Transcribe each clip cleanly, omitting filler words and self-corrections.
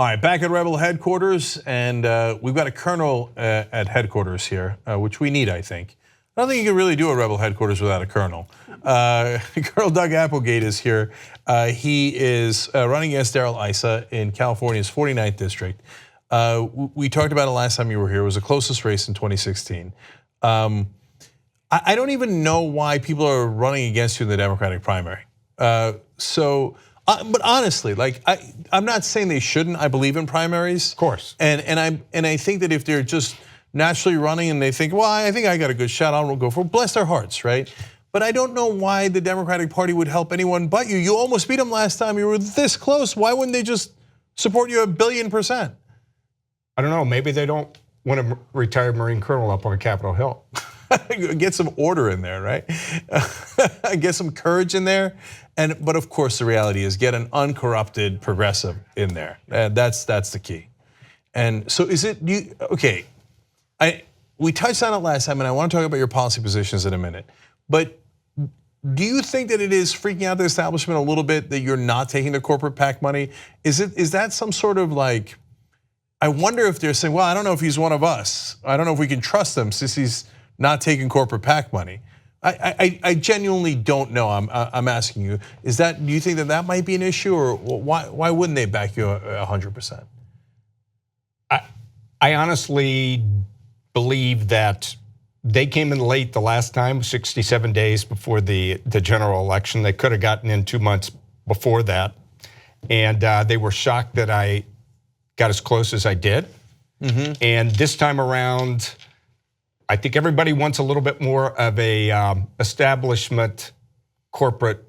All right, back at Rebel headquarters, and we've got a colonel at headquarters here, which we need, I think. I don't think you can really do a Rebel headquarters without a colonel. Colonel Doug Applegate is here. He is running against Darrell Issa in California's 49th district. We talked about it last time you were here. It was the closest race in 2016. I don't even know why people are running against you in the Democratic primary. But honestly, like I'm not saying they shouldn't. I believe in primaries, of course, and I think that if they're just naturally running and they think, well, I think I got a good shot, I'll go for it. Bless their hearts, right? But I don't know why the Democratic Party would help anyone but you. You almost beat them last time. You were this close. Why wouldn't they just support you 1,000,000,000%? I don't know. Maybe they don't want a retired Marine colonel up on Capitol Hill. Get some order in there, right? Get some courage in there. But of course, the reality is get an uncorrupted progressive in there. That's the key. And so is it, okay, we touched on it last time and I want to talk about your policy positions in a minute. But do you think that it is freaking out the establishment a little bit that you're not taking the corporate PAC money? Is that some sort of like, I wonder if they're saying, well, I don't know if he's one of us. I don't know if we can trust him since he's not taking corporate PAC money. I genuinely don't know. I'm asking you. Do you think that might be an issue, or why wouldn't they back you 100%? I honestly believe that they came in late the last time, 67 days before the general election. They could have gotten in 2 months before that, and they were shocked that I got as close as I did. And this time around, I think everybody wants a little bit more of a establishment corporate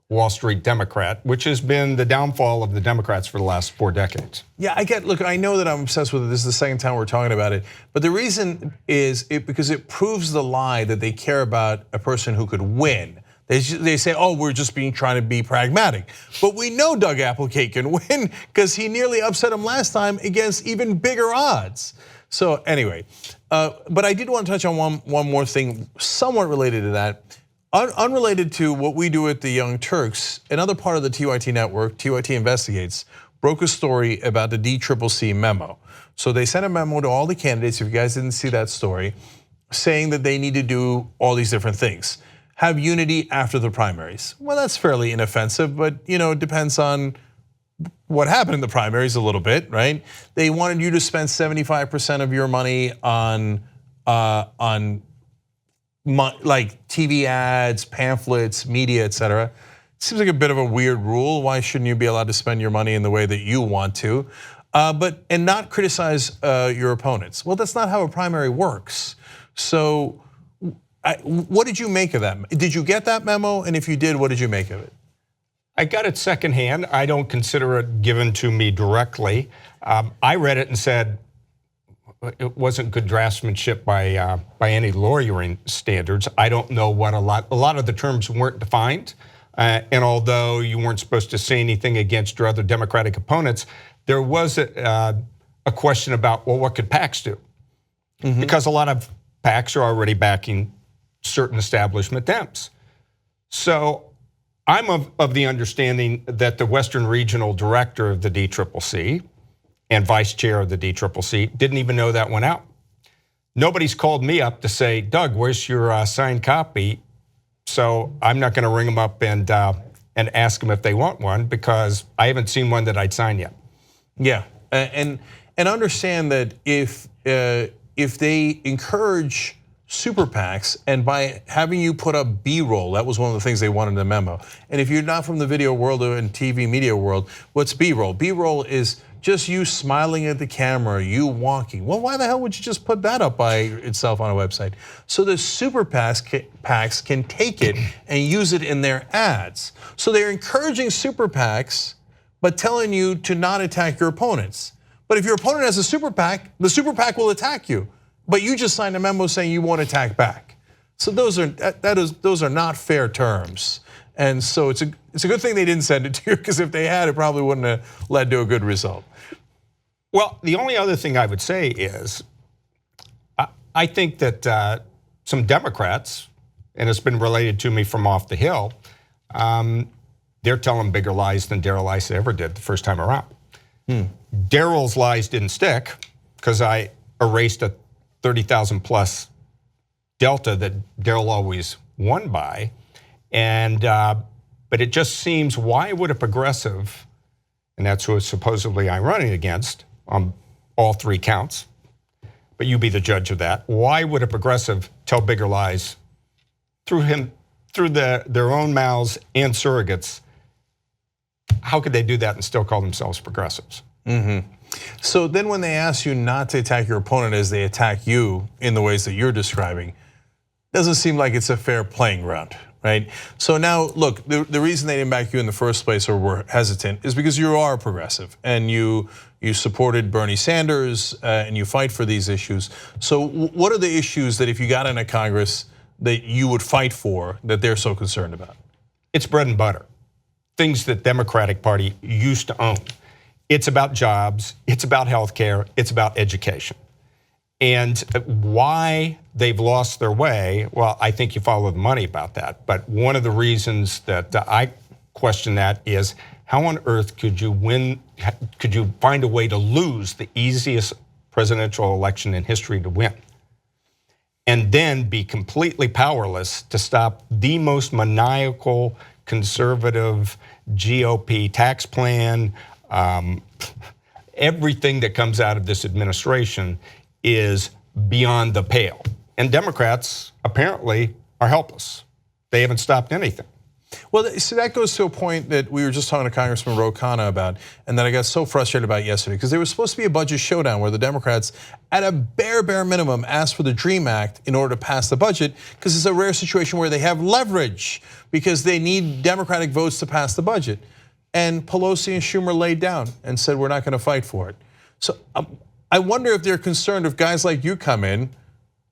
Wall Street Democrat, which has been the downfall of the Democrats for the last 4 decades. Yeah, look, I know that I'm obsessed with it. This is the second time we're talking about it. But the reason is because it proves the lie that they care about a person who could win. They say, oh, we're just trying to be pragmatic. But we know Doug Applegate can win because he nearly upset him last time against even bigger odds. So anyway, but I did want to touch on one more thing, somewhat related to that. Unrelated to what we do at the Young Turks, another part of the TYT network, TYT Investigates, broke a story about the DCCC memo. So they sent a memo to all the candidates, if you guys didn't see that story, saying that they need to do all these different things. Have unity after the primaries. Well, that's fairly inoffensive, but it depends on what happened in the primaries a little bit, right? They wanted you to spend 75% of your money on like TV ads, pamphlets, media, etc. Seems like a bit of a weird rule. Why shouldn't you be allowed to spend your money in the way that you want to? And not criticize your opponents. Well, that's not how a primary works. So what did you make of that? Did you get that memo? And if you did, what did you make of it? I got it secondhand. I don't consider it given to me directly. I read it and said it wasn't good draftsmanship by any lawyering standards. I don't know what a lot of the terms weren't defined, and although you weren't supposed to say anything against your other Democratic opponents, there was a question about, well, what could PACs do? Because a lot of PACs are already backing certain establishment Dems. So I'm of the understanding that the Western Regional Director of the DCCC and Vice Chair of the DCCC didn't even know that went out. Nobody's called me up to say, Doug, where's your signed copy? So I'm not going to ring them up and ask them if they want one because I haven't seen one that I'd sign yet. Yeah, and understand that if they encourage super PACs, and by having you put up B-roll, that was one of the things they wanted in the memo. And if you're not from the video world or in TV media world, what's B-roll? B-roll is just you smiling at the camera, you walking. Well, why the hell would you just put that up by itself on a website? So the super PACs can take it and use it in their ads. So they're encouraging super PACs, but telling you to not attack your opponents. But if your opponent has a super PAC, the super PAC will attack you. But you just signed a memo saying you won't attack back. So those are not fair terms. And so it's a good thing they didn't send it to you, because if they had, it probably wouldn't have led to a good result. Well, the only other thing I would say is I think that some Democrats, and it's been related to me from off the Hill, they're telling bigger lies than Darrell Issa ever did the first time around. Darrell's lies didn't stick because I erased a 30,000 plus delta that Darrell always won by. And but it just seems, why would a progressive, and that's who supposedly I'm running against on all 3 counts, but you be the judge of that. Why would a progressive tell bigger lies through their own mouths and surrogates? How could they do that and still call themselves progressives? So then when they ask you not to attack your opponent as they attack you in the ways that you're describing, doesn't seem like it's a fair playing ground, right? So now, look, the reason they didn't back you in the first place or were hesitant is because you are a progressive and you supported Bernie Sanders and you fight for these issues. So what are the issues that if you got into Congress that you would fight for that they're so concerned about? It's bread and butter, things that Democratic Party used to own. It's about jobs, it's about healthcare, it's about education. And why they've lost their way, well, I think you follow the money about that. But one of the reasons that I question that is, how on earth could you find a way to lose the easiest presidential election in history to win, and then be completely powerless to stop the most maniacal conservative GOP tax plan? Everything that comes out of this administration is beyond the pale. And Democrats apparently are helpless. They haven't stopped anything. Well, so that goes to a point that we were just talking to Congressman Ro Khanna about, and that I got so frustrated about yesterday, because there was supposed to be a budget showdown where the Democrats, at a bare minimum, asked for the DREAM Act in order to pass the budget, because it's a rare situation where they have leverage, because they need Democratic votes to pass the budget. And Pelosi and Schumer laid down and said, we're not going to fight for it. So I wonder if they're concerned if guys like you come in,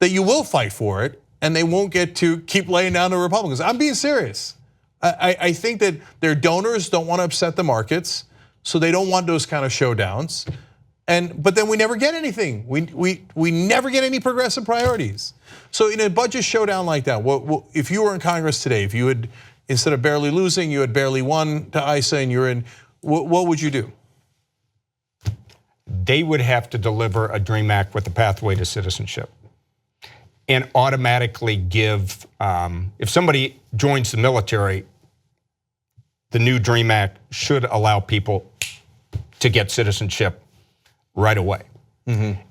that you will fight for it, and they won't get to keep laying down the Republicans. I'm being serious. I think that their donors don't want to upset the markets, so they don't want those kind of showdowns. But then we never get anything. We never get any progressive priorities. So in a budget showdown like that, if you were in Congress today, if you had, instead of barely losing, you had barely won to Issa and you're in, what would you do? They would have to deliver a DREAM Act with a pathway to citizenship, and automatically give, if somebody joins the military, the new DREAM Act should allow people to get citizenship right away.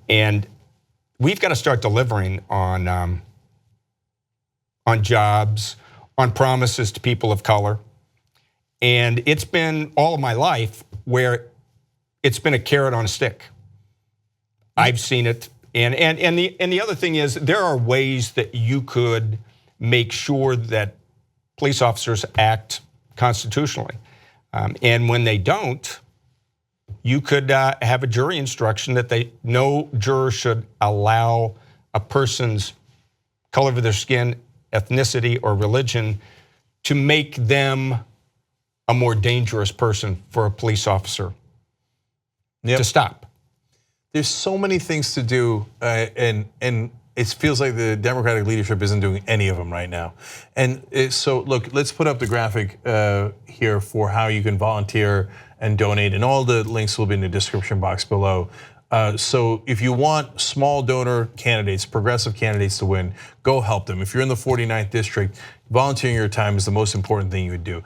And we've got to start delivering on jobs, on promises to people of color. And it's been all of my life where it's been a carrot on a stick. I've seen it. And the other thing is, there are ways that you could make sure that police officers act constitutionally. And when they don't, you could have a jury instruction that no juror should allow a person's color of their skin, ethnicity, or religion to make them a more dangerous person for a police officer to stop. There's so many things to do, and it feels like the Democratic leadership isn't doing any of them right now. And so look, let's put up the graphic here for how you can volunteer and donate, and all the links will be in the description box below. So if you want small donor candidates, progressive candidates to win, go help them. If you're in the 49th district, volunteering your time is the most important thing you would do.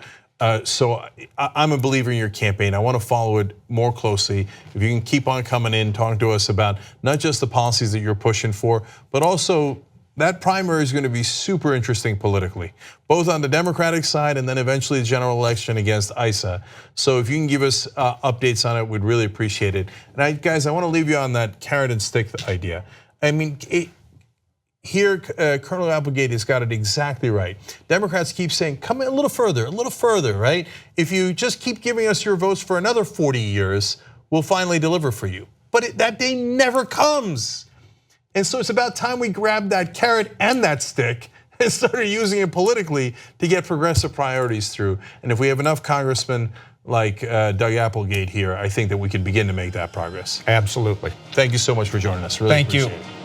So I'm a believer in your campaign. I want to follow it more closely. If you can keep on coming in, talking to us about not just the policies that you're pushing for, but also that primary is going to be super interesting politically, both on the Democratic side and then eventually the general election against Issa. So if you can give us updates on it, we'd really appreciate it. And guys, I want to leave you on that carrot and stick idea. I mean, here, Colonel Applegate has got it exactly right. Democrats keep saying, come a little further, right? If you just keep giving us your votes for another 40 years, we'll finally deliver for you. But that day never comes. And so it's about time we grab that carrot and that stick and started using it politically to get progressive priorities through. And if we have enough congressmen like Doug Applegate here, I think that we can begin to make that progress. Absolutely. Thank you so much for joining us. Really Thank you. Appreciate it.